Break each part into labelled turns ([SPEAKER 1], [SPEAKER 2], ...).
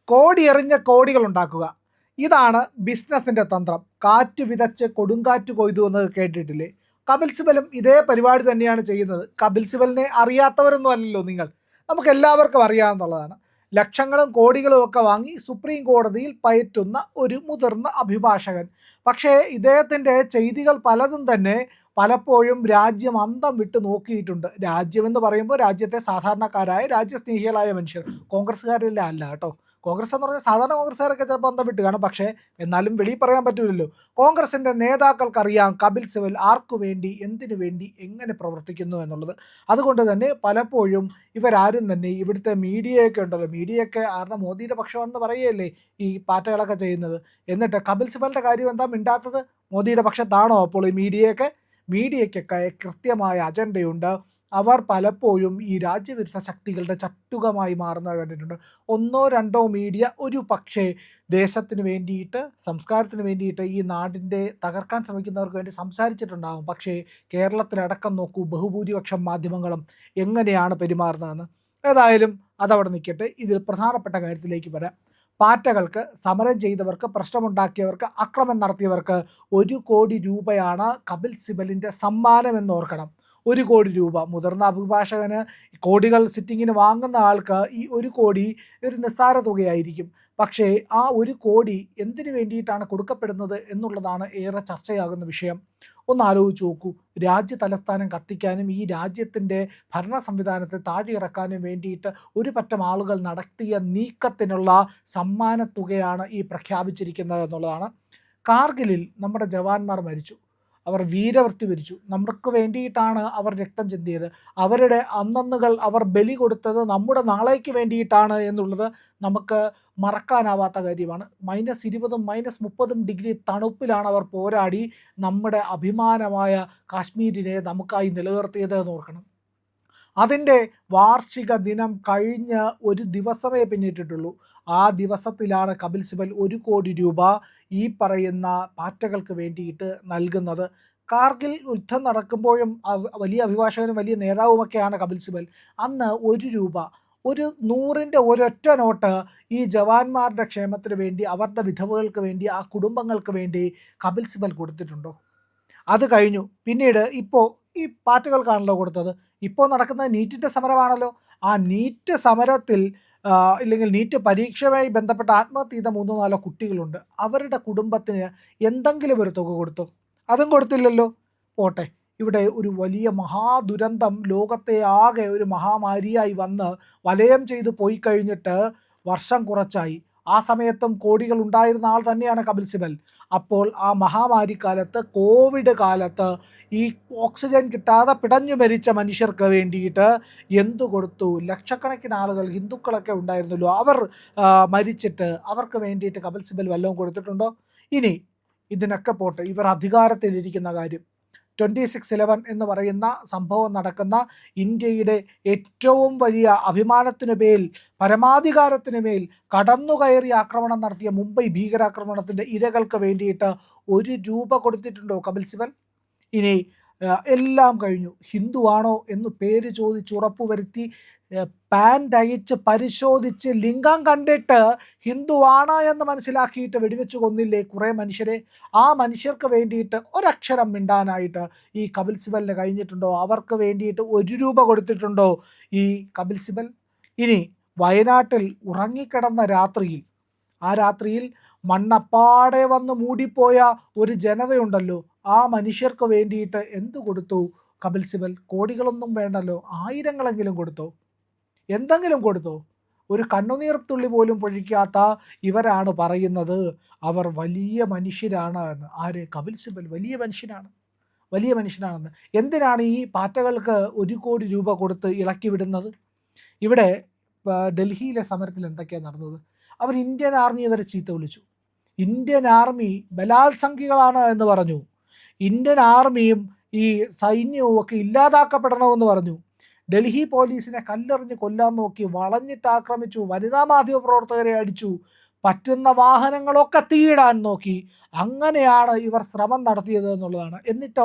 [SPEAKER 1] കോടി എറിഞ്ഞ കോടികൾ ഉണ്ടാക്കുക. ഇതാണ് ബിസിനസിന്റെ തന്ത്രം. കാറ്റ് വിതച്ച് കൊടുങ്കാറ്റ് കൊയ്തു എന്നത് കേട്ടിട്ടില്ലേ? കപിൽ സിബലും ഇതേ പരിപാടി തന്നെയാണ് ചെയ്യുന്നത്. കപിൽ സിബലിനെ അറിയാത്തവരൊന്നും അല്ലല്ലോ നിങ്ങൾ, നമുക്ക് എല്ലാവർക്കും അറിയാവുന്നതാണ്. ലക്ഷങ്ങളും കോടികളും ഒക്കെ വാങ്ങി സുപ്രീം കോടതിയിൽ പയറ്റുന്ന ഒരു മുതിർന്ന അഭിഭാഷകൻ. പക്ഷേ ഇദ്ദേഹത്തിൻ്റെ ചെയ്തികൾ പലതും തന്നെ പലപ്പോഴും രാജ്യം അന്തം വിട്ട് നോക്കിയിട്ടുണ്ട്. രാജ്യമെന്ന് പറയുമ്പോൾ രാജ്യത്തെ സാധാരണക്കാരായ രാജ്യസ്നേഹികളായ മനുഷ്യർ, കോൺഗ്രസ്സുകാരില്ല അല്ല കേട്ടോ. കോൺഗ്രസ് എന്ന് പറഞ്ഞാൽ സാധാരണ കോൺഗ്രസ്സുകാരൊക്കെ ചിലപ്പോൾ അന്തം വിട്ട് കാണും. പക്ഷേ എന്നാലും വെളിയിൽ പറയാൻ പറ്റില്ലല്ലോ. കോൺഗ്രസിൻ്റെ നേതാക്കൾക്കറിയാം കപിൽ സിബൽ ആർക്കു വേണ്ടി, എന്തിനു വേണ്ടി, എങ്ങനെ പ്രവർത്തിക്കുന്നു എന്നുള്ളത്. അതുകൊണ്ട് തന്നെ പലപ്പോഴും ഇവരാരും തന്നെ ഇവിടുത്തെ മീഡിയയൊക്കെ ഉണ്ടല്ലോ, മീഡിയയൊക്കെ ആരുടെ മോദിയുടെ പക്ഷമാണെന്ന് പറയുകയല്ലേ ഈ പാറ്റകളൊക്കെ ചെയ്യുന്നത്. എന്നിട്ട് കപിൽ സിബലിൻ്റെ കാര്യം എന്താ മിണ്ടാത്തത്? മോദിയുടെ പക്ഷത്താണോ അപ്പോൾ ഈ മീഡിയയ്ക്കൊക്കെ കൃത്യമായ അജണ്ടയുണ്ട്. അവർ പലപ്പോഴും ഈ രാജ്യവിരുദ്ധ ശക്തികളുടെ ചട്ടുകമായി മാറുന്നത് കണ്ടിട്ടുണ്ട്. ഒന്നോ രണ്ടോ മീഡിയ ഒരു പക്ഷേ ദേശത്തിന് വേണ്ടിയിട്ട്, സംസ്കാരത്തിന് വേണ്ടിയിട്ട്, ഈ നാടിൻ്റെ തകർക്കാൻ ശ്രമിക്കുന്നവർക്ക് വേണ്ടി സംസാരിച്ചിട്ടുണ്ടാകും. പക്ഷേ കേരളത്തിലടക്കം നോക്കൂ, ബഹുഭൂരിപക്ഷം മാധ്യമങ്ങളും എങ്ങനെയാണ് പെരുമാറുന്നതെന്ന്. ഏതായാലും അതവിടെ നിൽക്കട്ടെ. ഇതിൽ പ്രധാനപ്പെട്ട കാര്യത്തിലേക്ക് വരാം. പാറ്റകൾക്ക്, സമരം ചെയ്തവർക്ക്, പ്രശ്നമുണ്ടാക്കിയവർക്ക്, അക്രമം നടത്തിയവർക്ക് 1 കോടി രൂപയാണ് കപിൽ സിബലിൻ്റെ സമ്മാനം എന്നോർക്കണം. 1 കോടി രൂപ. മുതിർന്ന അഭിഭാഷകന് കോടികൾ സിറ്റിങ്ങിന് വാങ്ങുന്ന ആൾക്ക് ഈ 1 കോടി ഒരു നിസ്സാര തുകയായിരിക്കും. പക്ഷേ ആ 1 കോടി എന്തിനു വേണ്ടിയിട്ടാണ് കൊടുക്കപ്പെടുന്നത് എന്നുള്ളതാണ് ഏറെ ചർച്ചയാകുന്ന വിഷയം. ഒന്ന് ആലോചിച്ച് നോക്കൂ. രാജ്യ തലസ്ഥാനം കത്തിക്കാനും ഈ രാജ്യത്തിൻ്റെ ഭരണ സംവിധാനത്തെ താഴെയിറക്കാനും വേണ്ടിയിട്ട് ഒരു പറ്റം ആളുകൾ നടത്തിയ നീക്കത്തിനുള്ള സമ്മാനത്തുകയാണ് ഈ പ്രഖ്യാപിച്ചിരിക്കുന്നത് എന്നുള്ളതാണ്. കാർഗിലിൽ നമ്മുടെ ജവാന്മാർ മരിച്ചു, അവർ വീരവൃത്തി വരിച്ചു. നമുക്ക് വേണ്ടിയിട്ടാണ് അവർ രക്തം ചിന്തിയത്. അവരുടെ അന്നന്നുകൾ അവർ ബലി കൊടുത്തത് നമ്മുടെ നാളേക്ക് വേണ്ടിയിട്ടാണ് എന്നുള്ളത് നമുക്ക് മറക്കാനാവാത്ത കാര്യമാണ്. -20 -30 ഡിഗ്രി തണുപ്പിലാണ് അവർ പോരാടി നമ്മുടെ അഭിമാനമായ കാശ്മീരിനെ നമുക്കായി നിലനിർത്തിയത് എന്ന് ഓർക്കണം. അതിൻ്റെ വാർഷിക ദിനം കഴിഞ്ഞ് ഒരു ദിവസമേ പിന്നിട്ടിട്ടുള്ളൂ. ആ ദിവസത്തിലാണ് കപിൽ സിബൽ 1 കോടി രൂപ ഈ പറയുന്ന പാറ്റകൾക്ക് വേണ്ടിയിട്ട് നൽകുന്നത്. കാർഗിൽ യുദ്ധം നടക്കുമ്പോഴും വലിയ അഭിഭാഷകനും വലിയ നേതാവുമൊക്കെയാണ് കപിൽ സിബൽ. അന്ന് 1 രൂപ, ഒരു 100ൻ്റെ ഒരൊറ്റ നോട്ട് ഈ ജവാന്മാരുടെ ക്ഷേമത്തിന് വേണ്ടി, അവരുടെ വിധവകൾക്ക് വേണ്ടി, ആ കുടുംബങ്ങൾക്ക് വേണ്ടി കപിൽ സിബൽ കൊടുത്തിട്ടുണ്ടോ? അത് കഴിഞ്ഞു. പിന്നീട് ഇപ്പോൾ ഈ പാർട്ടികൾക്കാണല്ലോ കൊടുത്തത്. ഇപ്പോൾ നടക്കുന്ന നീറ്റിൻ്റെ സമരമാണല്ലോ. ആ നീറ്റ് സമരത്തിൽ ഇല്ലെങ്കിൽ നീറ്റ് പരീക്ഷയുമായി ബന്ധപ്പെട്ട ആത്മഹത്യ ചെയ്ത 3-4 കുട്ടികളുണ്ട്. അവരുടെ കുടുംബത്തിന് എന്തെങ്കിലും ഒരു തുക കൊടുത്തോ? അതും കൊടുത്തില്ലല്ലോ. പോട്ടെ, ഇവിടെ ഒരു വലിയ മഹാദുരന്തം ലോകത്തെ ആകെ ഒരു മഹാമാരിയായി വന്ന് വലയം ചെയ്തു പോയി കഴിഞ്ഞിട്ട് വർഷം കുറച്ചായി. ആ സമയത്തും കോടികൾ ഉണ്ടായിരുന്ന ആൾ തന്നെയാണ് കപിൽ സിബൽ. അപ്പോൾ ആ മഹാമാരിക്കാലത്ത്, കോവിഡ് കാലത്ത് ഈ ഓക്സിജൻ കിട്ടാതെ പിടഞ്ഞു മരിച്ച മനുഷ്യർക്ക് വേണ്ടിയിട്ട് എന്തു കൊടുത്തു? ലക്ഷക്കണക്കിന് ആളുകൾ, ഹിന്ദുക്കളൊക്കെ ഉണ്ടായിരുന്നല്ലോ, അവർ മരിച്ചിട്ട് അവർക്ക് വേണ്ടിയിട്ട് കപിൽ സിബൽ വല്ലതും കൊടുത്തിട്ടുണ്ടോ? ഇനി ഇതിനൊക്കെ പോട്ടെ, ഇവർ അധികാരത്തിലിരിക്കുന്ന കാര്യം. 26/11 എന്ന് പറയുന്ന സംഭവം നടക്കുന്ന ഇന്ത്യയുടെ ഏറ്റവും വലിയ അഭിമാനത്തിനു മേൽ, പരമാധികാരത്തിനു മേൽ കടന്നുകയറി ആക്രമണം നടത്തിയ മുംബൈ ഭീകരാക്രമണത്തിൻ്റെ ഇരകൾക്ക് വേണ്ടിയിട്ട് 1 രൂപ കൊടുത്തിട്ടുണ്ടോ കപിൽ സിബൽ? ഇനി എല്ലാം കഴിഞ്ഞു. ഹിന്ദുവാണോ എന്ന് പേര് ചോദിച്ച് ഉറപ്പുവരുത്തി പാൻ്റ് അയച്ച് പരിശോധിച്ച് ലിംഗം കണ്ടിട്ട് ഹിന്ദുവാണ് എന്ന് മനസ്സിലാക്കിയിട്ട് വെടിവെച്ച് കൊന്നില്ലേ കുറേ മനുഷ്യരെ? ആ മനുഷ്യർക്ക് വേണ്ടിയിട്ട് ഒരക്ഷരം മിണ്ടാനായിട്ട് ഈ കപിൽ സിബലിന് കഴിഞ്ഞിട്ടുണ്ടോ? അവർക്ക് വേണ്ടിയിട്ട് 1 രൂപ കൊടുത്തിട്ടുണ്ടോ ഈ കപിൽ സിബൽ? ഇനി വയനാട്ടിൽ ഉറങ്ങിക്കിടന്ന രാത്രിയിൽ, ആ രാത്രിയിൽ മണ്ണപ്പാടെ വന്ന് മൂടിപ്പോയ ഒരു ജനതയുണ്ടല്ലോ, ആ മനുഷ്യർക്ക് വേണ്ടിയിട്ട് എന്തു കൊടുത്തു കപിൽ സിബൽ? കോടികളൊന്നും വേണ്ടല്ലോ, 1000-ങ്ങളെങ്കിലും കൊടുത്തോ? എന്തെങ്കിലും കൊടുത്തോ? ഒരു കണ്ണുനീർ തുള്ളി പോലും പൊഴിക്കാത്ത ഇവരാണ് പറയുന്നത് അവർ വലിയ മനുഷ്യരാണ് എന്ന്. ആര്? കപിൽ സിബൽ വലിയ മനുഷ്യനാണ്, വലിയ മനുഷ്യനാണെന്ന്. എന്തിനാണ് ഈ പാറ്റകൾക്ക് 1 കോടി രൂപ കൊടുത്ത് ഇളക്കി വിടുന്നത്? ഇവിടെ ഡൽഹിയിലെ സമരത്തിൽ എന്തൊക്കെയാണ് നടന്നത്? അവർ ഇന്ത്യൻ ആർമിയെ വരെ ചീത്ത വിളിച്ചു. ഇന്ത്യൻ ആർമി ബലാത്സംഖികളാണ് എന്ന് പറഞ്ഞു. ഇന്ത്യൻ ആർമിയും ഈ സൈന്യവും ഒക്കെ ഇല്ലാതാക്കപ്പെടണമെന്ന് പറഞ്ഞു. ഡൽഹി പോലീസിനെ കല്ലെറിഞ്ഞ് കൊല്ലാൻ നോക്കി, വളഞ്ഞിട്ട് ആക്രമിച്ചു, വനിതാ മാധ്യമ പ്രവർത്തകരെ അടിച്ചു, പറ്റുന്ന വാഹനങ്ങളൊക്കെ തീയിടാൻ നോക്കി. അങ്ങനെയാണ് ഇവർ ശ്രമം നടത്തിയത് എന്നുള്ളതാണ്.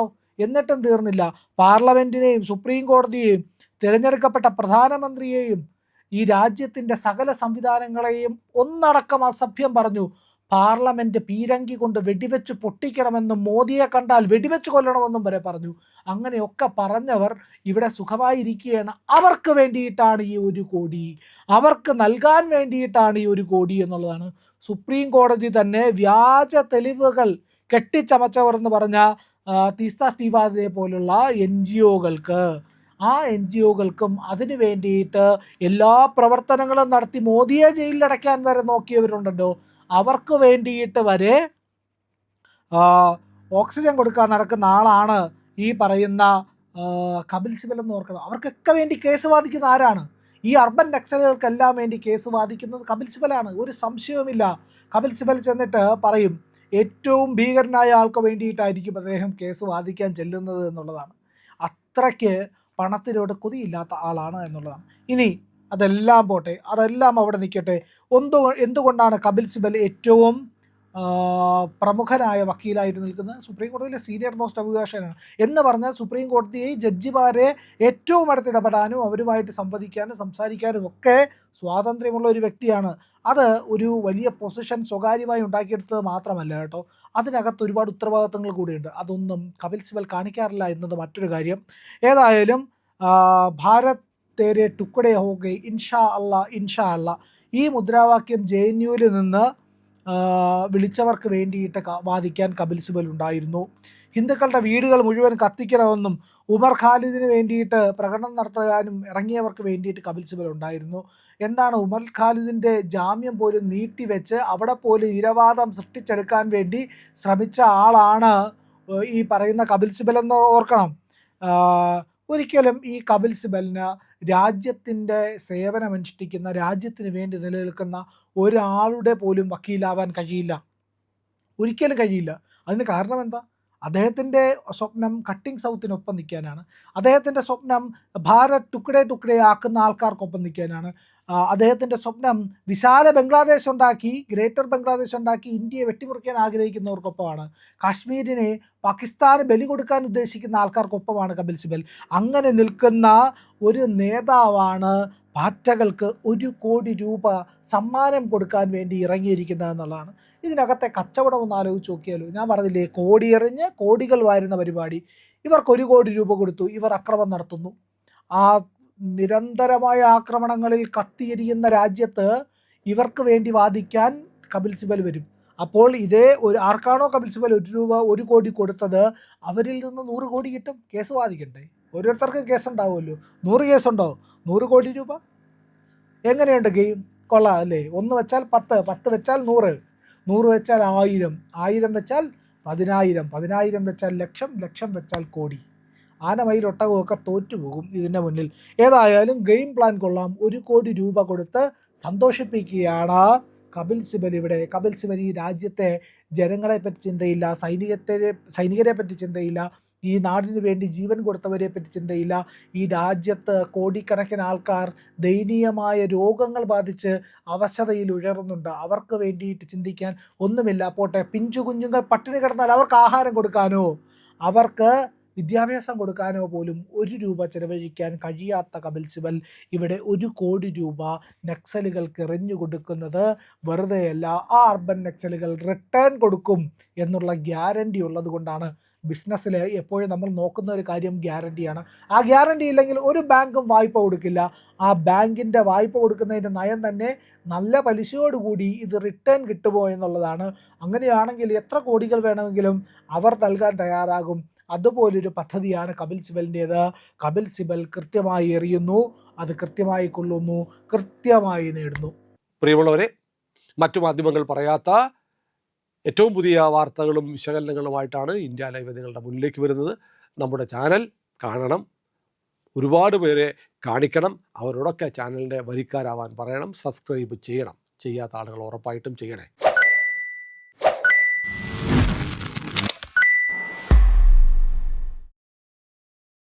[SPEAKER 1] എന്നിട്ടും തീർന്നില്ല. പാർലമെൻറ്റിനെയും സുപ്രീം കോടതിയെയും തിരഞ്ഞെടുക്കപ്പെട്ട പ്രധാനമന്ത്രിയെയും ഈ രാജ്യത്തിൻ്റെ സകല സംവിധാനങ്ങളെയും ഒന്നടക്കം അസഭ്യം പറഞ്ഞു. പാർലമെൻറ്റ് പീരങ്കി കൊണ്ട് വെടിവെച്ച് പൊട്ടിക്കണമെന്നും മോദിയെ കണ്ടാൽ വെടിവെച്ച് കൊല്ലണമെന്നും വരെ പറഞ്ഞു. അങ്ങനെയൊക്കെ പറഞ്ഞവർ ഇവിടെ സുഖമായിരിക്കുകയാണ്. അവർക്ക് വേണ്ടിയിട്ടാണ് ഈ 1 കോടി, അവർക്ക് നൽകാൻ വേണ്ടിയിട്ടാണ് ഈ 1 കോടി എന്നുള്ളതാണ്. സുപ്രീം കോടതി തന്നെ വ്യാജ തെളിവുകൾ കെട്ടിച്ചമച്ചവർ എന്ന് പറഞ്ഞ തീസ്ത സ്റ്റീവാദിനെ പോലുള്ള NGOകൾക്ക്, ആ NGOകൾക്കും അതിനു വേണ്ടിയിട്ട് എല്ലാ പ്രവർത്തനങ്ങളും നടത്തി മോദിയെ ജയിലിലടയ്ക്കാൻ വരെ നോക്കിയവരുണ്ടല്ലോ, അവർക്ക് വേണ്ടിയിട്ട് വരെ ഓക്സിജൻ കൊടുക്കാൻ നടക്കുന്ന ആളാണ് ഈ പറയുന്ന കപിൽ സിബൽ എന്ന് ഓർക്കണം. അവർക്കൊക്കെ വേണ്ടി കേസ് വാദിക്കുന്ന ആരാണ്? ഈ അർബൻ നക്സലുകൾക്കെല്ലാം വേണ്ടി കേസ് വാദിക്കുന്നത് കപിൽ സിബലാണ്, ഒരു സംശയവുമില്ല. കപിൽ സിബൽ ചെന്നിട്ട് പറയും ഏറ്റവും ഭീകരനായ ആൾക്ക് വേണ്ടിയിട്ടായിരിക്കും അദ്ദേഹം കേസ് വാദിക്കാൻ ചെല്ലുന്നത് എന്നുള്ളതാണ്. അത്രയ്ക്ക് പണത്തിനോട് കൊതിയില്ലാത്ത ആളാണ് എന്നുള്ളതാണ്. ഇനി അതെല്ലാം പോട്ടെ, അതെല്ലാം അവിടെ നിൽക്കട്ടെ. എന്തുകൊണ്ടാണ് കപിൽ സിബൽ ഏറ്റവും പ്രമുഖനായ വക്കീലായിട്ട് നിൽക്കുന്നത്? സുപ്രീം കോടതിയിലെ സീനിയർ മോസ്റ്റ് അഭിഭാഷകനാണ് എന്ന് പറഞ്ഞാൽ സുപ്രീം കോടതിയെ ജഡ്ജിമാരെ ഏറ്റവും അടുത്തിടപെടാനും അവരുമായിട്ട് സംവദിക്കാനും സംസാരിക്കാനും ഒക്കെ സ്വാതന്ത്ര്യമുള്ള ഒരു വ്യക്തിയാണ്. അത് ഒരു വലിയ പൊസിഷൻ സ്വകാര്യമായി ഉണ്ടാക്കിയെടുത്തത് മാത്രമല്ല കേട്ടോ, അതിനകത്ത് ഒരുപാട് ഉത്തരവാദിത്തങ്ങൾ കൂടിയുണ്ട്. അതൊന്നും കപിൽ സിബൽ കാണിക്കാറില്ല എന്നത് മറ്റൊരു കാര്യം. ഏതായാലും ഭാരത് തേരെ ടുക്കടെ ഹോഗെ ഇൻഷാ അല്ലാ ഇൻഷാ അല്ലാ ഈ മുദ്രാവാക്യം JNUവിൽ നിന്ന് വിളിച്ചവർക്ക് വേണ്ടിയിട്ട് വാദിക്കാൻ കപിൽ സിബൽ ഉണ്ടായിരുന്നു. ഹിന്ദുക്കളുടെ വീടുകൾ മുഴുവൻ കത്തിക്കണമെന്നും ഉമർ ഖാലിദിന് വേണ്ടിയിട്ട് പ്രകടനം നടത്താനും ഇറങ്ങിയവർക്ക് വേണ്ടിയിട്ട് കപിൽ സിബൽ ഉണ്ടായിരുന്നു. എന്താണ്, ഉമർ ഖാലിദിൻ്റെ ജാമ്യം പോലും നീട്ടിവെച്ച് അവിടെ പോലും ഇരവാദം സൃഷ്ടിച്ചെടുക്കാൻ വേണ്ടി ശ്രമിച്ച ആളാണ് ഈ പറയുന്ന കപിൽ സിബൽ എന്ന് ഓർക്കണം. ഒരിക്കലും ഈ കപിൽ സിബലിന് രാജ്യത്തിൻ്റെ സേവനമനുഷ്ഠിക്കുന്ന, രാജ്യത്തിന് വേണ്ടി നിലനിൽക്കുന്ന ഒരാളുടെ പോലും വക്കീലാവാൻ കഴിയില്ല, ഒരിക്കലും കഴിയില്ല. അതിന് കാരണം എന്താ? അദ്ദേഹത്തിൻ്റെ സ്വപ്നം കട്ടിംഗ് സൗത്തിനൊപ്പം നിൽക്കാനാണ്. അദ്ദേഹത്തിൻ്റെ സ്വപ്നം ഭാരത് ടുക്കടെ ആക്കുന്ന ആൾക്കാർക്കൊപ്പം നിൽക്കാനാണ്. അദ്ദേഹത്തിൻ്റെ സ്വപ്നം വിശാല ബംഗ്ലാദേശ് ഉണ്ടാക്കി, ഗ്രേറ്റർ ബംഗ്ലാദേശ് ഉണ്ടാക്കി ഇന്ത്യയെ വെട്ടിമുറിക്കാൻ ആഗ്രഹിക്കുന്നവർക്കൊപ്പമാണ്. കാശ്മീരിനെ പാകിസ്ഥാന് ബലി കൊടുക്കാൻ ഉദ്ദേശിക്കുന്ന ആൾക്കാർക്കൊപ്പമാണ് കപിൽ സിബൽ. അങ്ങനെ നിൽക്കുന്ന ഒരു നേതാവാണ് പാറ്റകൾക്ക് 1 കോടി രൂപ സമ്മാനം കൊടുക്കാൻ വേണ്ടി ഇറങ്ങിയിരിക്കുന്നത് എന്നുള്ളതാണ്. ഇതിനകത്തെ കച്ചവടം ഒന്ന് ആലോചിച്ച് നോക്കിയാലോ. ഞാൻ പറഞ്ഞില്ലേ, കോടി എറിഞ്ഞ് കോടികൾ വാരുന്ന പരിപാടി. ഇവർക്ക് 1 കോടി രൂപ കൊടുത്തു, ഇവർ അക്രമം നടത്തുന്നു. ആ നിരന്തരമായ ആക്രമണങ്ങളിൽ കത്തിയെരിയുന്ന രാജ്യത്ത് ഇവർക്ക് വേണ്ടി വാദിക്കാൻ കപിൽ സിബൽ വരും. അപ്പോൾ ഇതേ ആർക്കാണോ കപിൽ സിബൽ 1 കോടി കൊടുത്തത്, അവരിൽ നിന്ന് 100 കോടി കിട്ടും. കേസ് വാദിക്കണ്ടേ? ഓരോരുത്തർക്കും കേസുണ്ടാവുമല്ലോ. 100 കേസുണ്ടോ? 100 കോടി രൂപ. എങ്ങനെയുണ്ട് ഗെയിം? കൊള്ളാം അല്ലേ? 1 വെച്ചാൽ 10, 10 വെച്ചാൽ 100, 100 വെച്ചാൽ 1000, 1000 വെച്ചാൽ 10000, 10000 വെച്ചാൽ ലക്ഷം, ലക്ഷം വെച്ചാൽ കോടി. ആനമയിൽ ഒട്ടകമൊക്കെ തോറ്റുപോകും ഇതിൻ്റെ മുന്നിൽ. ഏതായാലും ഗെയിം പ്ലാൻ കൊള്ളാം. 1 കോടി രൂപ കൊടുത്ത് സന്തോഷിപ്പിക്കുകയാണ് കപിൽ സിബൽ ഇവിടെ. കപിൽ സിബൽ ഈ രാജ്യത്തെ ജനങ്ങളെ പറ്റി ചിന്തയില്ല, സൈനികരെ പറ്റി ചിന്തയില്ല, ഈ നാടിന് വേണ്ടി ജീവൻ കൊടുത്തവരെ പറ്റി ചിന്തയില്ല. ഈ രാജ്യത്ത് കോടിക്കണക്കിന് ആൾക്കാർ ദയനീയമായ രോഗങ്ങൾ ബാധിച്ച് അവശതയിൽ ഉഴറുന്നുണ്ട്. അവർക്ക് വേണ്ടിയിട്ട് ചിന്തിക്കാൻ ഒന്നുമില്ല. പോട്ടെ, പിഞ്ചു കുഞ്ഞുങ്ങൾ പട്ടിണി കിടന്നാൽ അവർക്ക് ആഹാരം കൊടുക്കാനോ അവർക്ക് വിദ്യാഭ്യാസം കൊടുക്കാനോ പോലും 1 രൂപ ചെലവഴിക്കാൻ കഴിയാത്ത കപിൽ സിബൽ ഇവിടെ 1 കോടി രൂപ നക്സലുകൾക്ക് എറിഞ്ഞു കൊടുക്കുന്നത് വെറുതെയല്ല. ആ അർബൻ നക്സലുകൾ റിട്ടേൺ കൊടുക്കും എന്നുള്ള ഗ്യാരണ്ടി ഉള്ളത് കൊണ്ടാണ്. ബിസിനസ്സിൽ എപ്പോഴും നമ്മൾ നോക്കുന്ന ഒരു കാര്യം ഗ്യാരണ്ടിയാണ്. ആ ഗ്യാരണ്ടി ഇല്ലെങ്കിൽ ഒരു ബാങ്കും വായ്പ കൊടുക്കില്ല. ആ ബാങ്കിൻ്റെ വായ്പ കൊടുക്കുന്നതിൻ്റെ നയം തന്നെ നല്ല പലിശയോടുകൂടി ഇത് റിട്ടേൺ കിട്ടുമോ എന്നുള്ളതാണ്. അങ്ങനെയാണെങ്കിൽ എത്ര കോടികൾ വേണമെങ്കിലും അവർ നൽകാൻ തയ്യാറാകും. അതുപോലൊരു പദ്ധതിയാണ് കപിൽ സിബലിൻ്റേത്. കപിൽ സിബൽ കൃത്യമായി എറിയുന്നു, അത് കൃത്യമായി കൊള്ളുന്നു, കൃത്യമായി നേടുന്നു.
[SPEAKER 2] പ്രിയമുള്ളവരെ, മറ്റു മാധ്യമങ്ങൾ പറയാത്ത ഏറ്റവും പുതിയ വാർത്തകളും വിശകലനങ്ങളുമായിട്ടാണ് ഇന്ത്യ ലൈവ് നിങ്ങളുടെ മുന്നിലേക്ക് വരുന്നത്. നമ്മുടെ ചാനൽ കാണണം, ഒരുപാട് പേരെ കാണിക്കണം, അവരോടൊക്കെ ചാനലിൻ്റെ വരിക്കാരാവാൻ പറയണം, സബ്സ്ക്രൈബ് ചെയ്യണം. ചെയ്യാത്ത ആളുകൾ ഉറപ്പായിട്ടും ചെയ്യണേ.